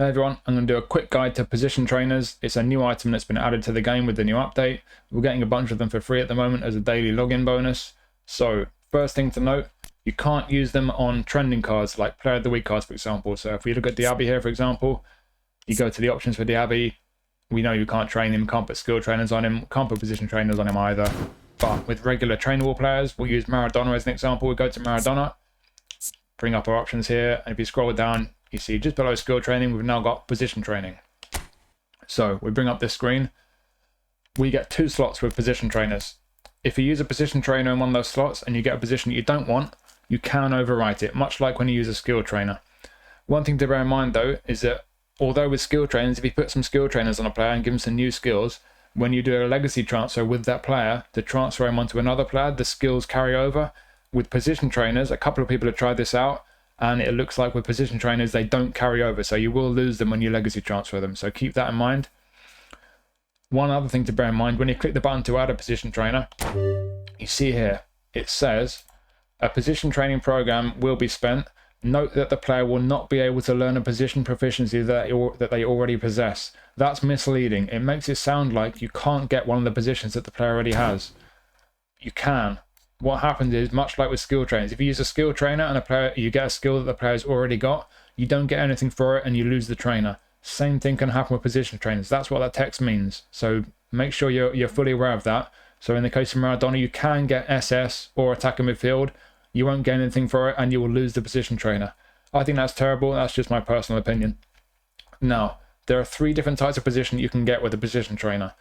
Hey everyone, I'm going to do a quick guide to position trainers. It's a new item that's been added to the game with the new update. We're getting a bunch of them for free at the moment as a daily login bonus. So first thing to note, you can't use them on trending cards like Player of the Week cards, for example. So if we look at Diaby here, for example, you go to the options for Diaby. We know you can't train him, can't put skill trainers on him, can't put position trainers on him either. But with regular trainable players, we'll use Maradona as an example. We go to Maradona, bring up our options here, and if you scroll down, you see just below skill training, we've now got position training. So we bring up this screen. We get 2 slots with position trainers. If you use a position trainer in one of those slots and you get a position you don't want, you can overwrite it, much like when you use a skill trainer. One thing to bear in mind though is that although with skill trainers, if you put some skill trainers on a player and give them some new skills, when you do a legacy transfer with that player to transfer him onto another player, the skills carry over. With position trainers, a couple of people have tried this out, and it looks like with position trainers, they don't carry over. So you will lose them when you legacy transfer them. So keep that in mind. One other thing to bear in mind, when you click the button to add a position trainer, you see here, it says, a position training program will be spent. Note that the player will not be able to learn a position proficiency that they already possess. That's misleading. It makes it sound like you can't get one of the positions that the player already has. You can. What happens is, much like with skill trainers, if you use a skill trainer and you get a skill that the player's already got, you don't get anything for it and you lose the trainer. Same thing can happen with position trainers. That's what that text means. So make sure you're fully aware of that. So in the case of Maradona, you can get SS or attacking midfield. You won't gain anything for it and you will lose the position trainer. I think that's terrible. That's just my personal opinion. Now, there are 3 different types of position you can get with a position trainer.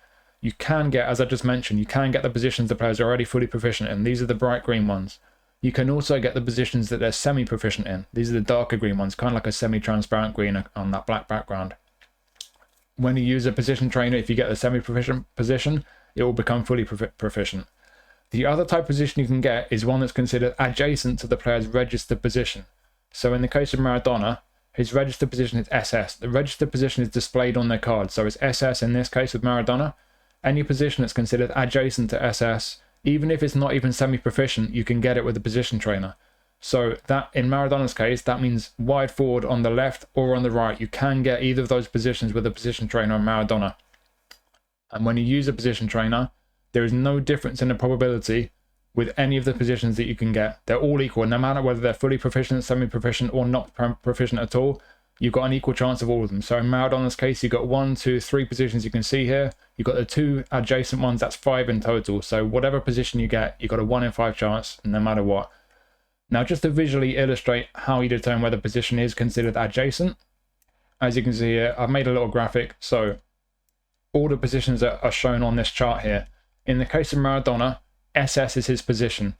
You can get, as I just mentioned, you can get the positions the players are already fully proficient in. These are the bright green ones. You can also get the positions that they're semi-proficient in. These are the darker green ones, kind of like a semi-transparent green on that black background. When you use a position trainer, if you get the semi-proficient position, it will become fully proficient. The other type of position you can get is one that's considered adjacent to the player's registered position. So in the case of Maradona, his registered position is SS. The registered position is displayed on their card. So it's SS in this case with Maradona. Any position that's considered adjacent to SS, even if it's not even semi-proficient, you can get it with a position trainer. So that, in Maradona's case, that means wide forward on the left or on the right. You can get either of those positions with a position trainer on Maradona. And when you use a position trainer, there is no difference in the probability with any of the positions that you can get. They're all equal, no matter whether they're fully proficient, semi-proficient, or not proficient at all. You've got an equal chance of all of them. So in Maradona's case, you've got 1, 2, 3 positions you can see here. You've got the 2 adjacent ones, that's 5 in total. So whatever position you get, you've got a 1 in 5 chance, no matter what. Now, just to visually illustrate how you determine whether a position is considered adjacent, as you can see here, I've made a little graphic. So all the positions that are shown on this chart here. In the case of Maradona, SS is his position.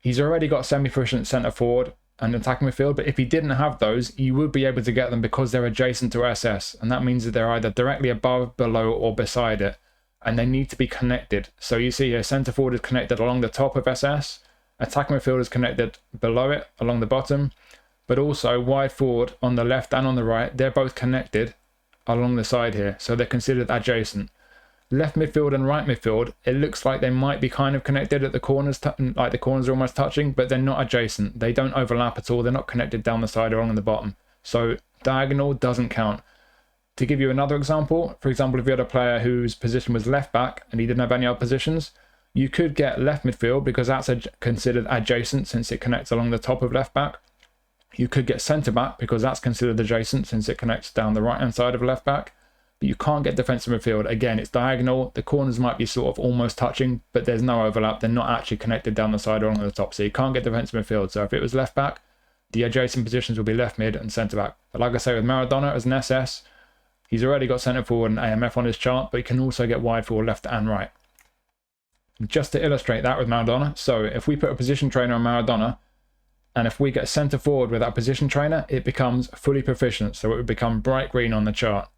He's already got semi-proficient centre forward and attacking midfield, but if he didn't have those, you would be able to get them because they're adjacent to SS, and that means that they're either directly above, below, or beside it, and they need to be connected. So you see here, centre forward is connected along the top of SS, attacking midfield is connected below it, along the bottom, but also wide forward on the left and on the right, they're both connected along the side here, so they're considered adjacent. Left midfield and right midfield, it looks like they might be kind of connected at the corners, like the corners are almost touching, but they're not adjacent. They don't overlap at all. They're not connected down the side or along the bottom. So diagonal doesn't count. To give you another example, for example, if you had a player whose position was left back and he didn't have any other positions, you could get left midfield because that's considered adjacent since it connects along the top of left back. You could get centre back because that's considered adjacent since it connects down the right hand side of left back. But you can't get defensive midfield. Again, it's diagonal. The corners might be sort of almost touching, but there's no overlap. They're not actually connected down the side or along the top. So you can't get defensive midfield. So if it was left back, the adjacent positions will be left mid and centre back. But like I say, with Maradona as an SS, he's already got centre forward and AMF on his chart, but he can also get wide forward left and right. Just to illustrate that with Maradona, so if we put a position trainer on Maradona, and if we get centre forward with that position trainer, it becomes fully proficient. So it would become bright green on the chart.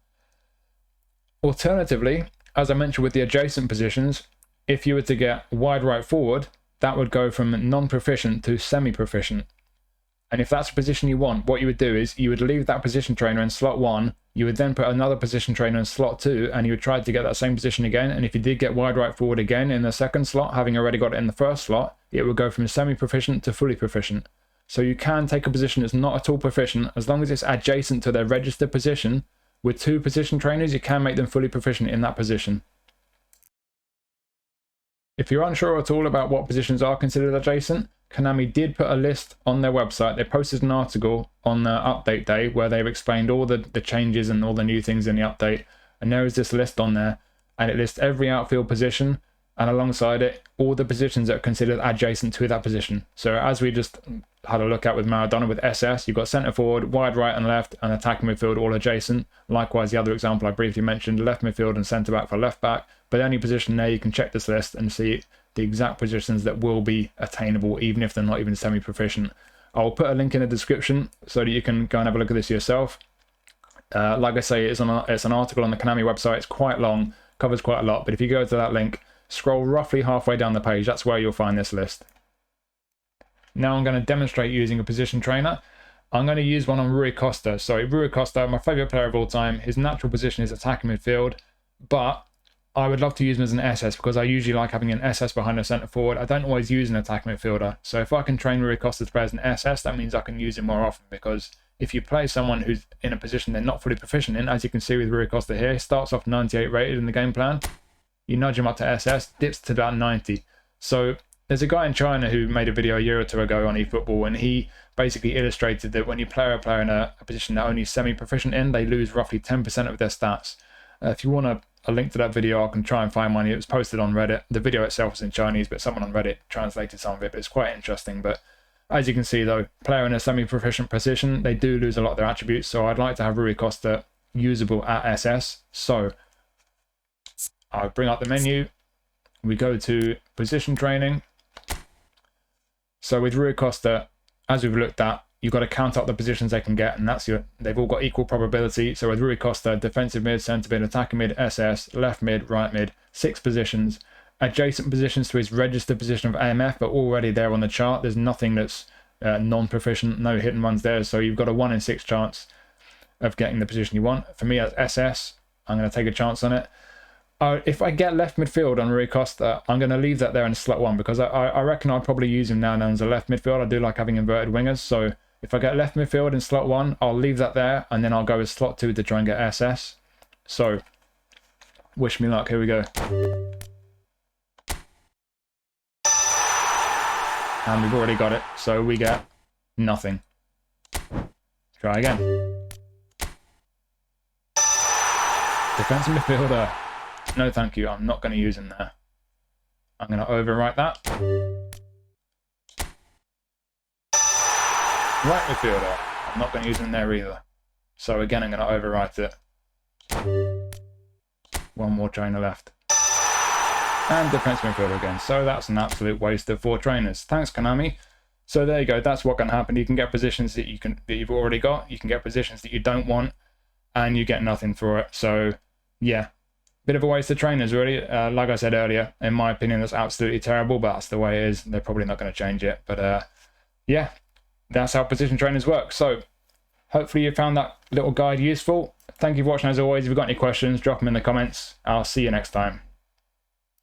Alternatively, as I mentioned with the adjacent positions, if you were to get wide right forward, that would go from non-proficient to semi-proficient. And if that's a position you want, what you would do is you would leave that position trainer in slot 1, you would then put another position trainer in slot 2, and you would try to get that same position again. And if you did get wide right forward again in the second slot, having already got it in the first slot, it would go from semi-proficient to fully proficient. So you can take a position that's not at all proficient, as long as it's adjacent to their registered position. With 2 position trainers, you can make them fully proficient in that position. If you're unsure at all about what positions are considered adjacent, Konami did put a list on their website. They posted an article on the update day where they've explained all the changes and all the new things in the update. And there is this list on there, and it lists every outfield position, and alongside it, all the positions that are considered adjacent to that position. So as we just had a look at with Maradona with SS, you've got centre forward, wide right and left, and attacking midfield all adjacent. Likewise, the other example I briefly mentioned, left midfield and centre back for left back. But any position there, you can check this list and see the exact positions that will be attainable, even if they're not even semi-proficient. I'll put a link in the description so that you can go and have a look at this yourself. Like I say, it's an article on the Konami website. It's quite long, covers quite a lot. But if you go to that link, scroll roughly halfway down the page, that's where you'll find this list. Now I'm going to demonstrate using a position trainer. I'm going to use one on Rui Costa. So Rui Costa, my favourite player of all time, his natural position is attacking midfield, but I would love to use him as an SS because I usually like having an SS behind a centre forward. I don't always use an attacking midfielder. So if I can train Rui Costa to play as an SS, that means I can use him more often, because if you play someone who's in a position they're not fully proficient in, as you can see with Rui Costa here, he starts off 98 rated in the game plan. You nudge him up to SS, dips to about 90. So there's a guy in China who made a video a year or 2 ago on eFootball, and he basically illustrated that when you play a player in a position they're only semi-proficient in, they lose roughly 10% of their stats. If you want a link to that video, I can try and find one. It was posted on Reddit. The video itself was in Chinese, but someone on Reddit translated some of it, but it's quite interesting. But as you can see though, player in a semi-proficient position, they do lose a lot of their attributes, so I'd like to have Rui Costa usable at SS. So I'll bring up the menu, we go to position training. So with Rui Costa, as we've looked at, you've got to count up the positions they can get, and they've all got equal probability. So with Rui Costa, defensive mid, centre mid, attacking mid, SS, left mid, right mid, 6 positions. Adjacent positions to his registered position of AMF, but already there on the chart. There's nothing that's non-proficient, no hit and runs there. So you've got a 1 in 6 chance of getting the position you want. For me, as SS, I'm going to take a chance on it. If I get left midfield on Rui Costa, I'm going to leave that there in slot 1, because I reckon I'll probably use him now and then as a left midfield. I do like having inverted wingers, so if I get left midfield in slot 1, I'll leave that there, and then I'll go with slot 2 to try and get SS. So, wish me luck, here we go. And we've already got it, so we get nothing. Try again. Defensive midfielder. No thank you, I'm not going to use him there. I'm going to overwrite that. Right midfielder. I'm not going to use him there either. So again, I'm going to overwrite it. 1 more trainer left. And defensive midfielder again. So that's an absolute waste of 4 trainers. Thanks, Konami. So there you go, that's what can happen. You can get positions that you've already got. You can get positions that you don't want, and you get nothing for it. So yeah. Bit of a waste of trainers, really. Like I said earlier, in my opinion, that's absolutely terrible, but that's the way it is. They're probably not going to change it. But yeah, that's how position trainers work. So hopefully you found that little guide useful. Thank you for watching as always. If you've got any questions, drop them in the comments. I'll see you next time.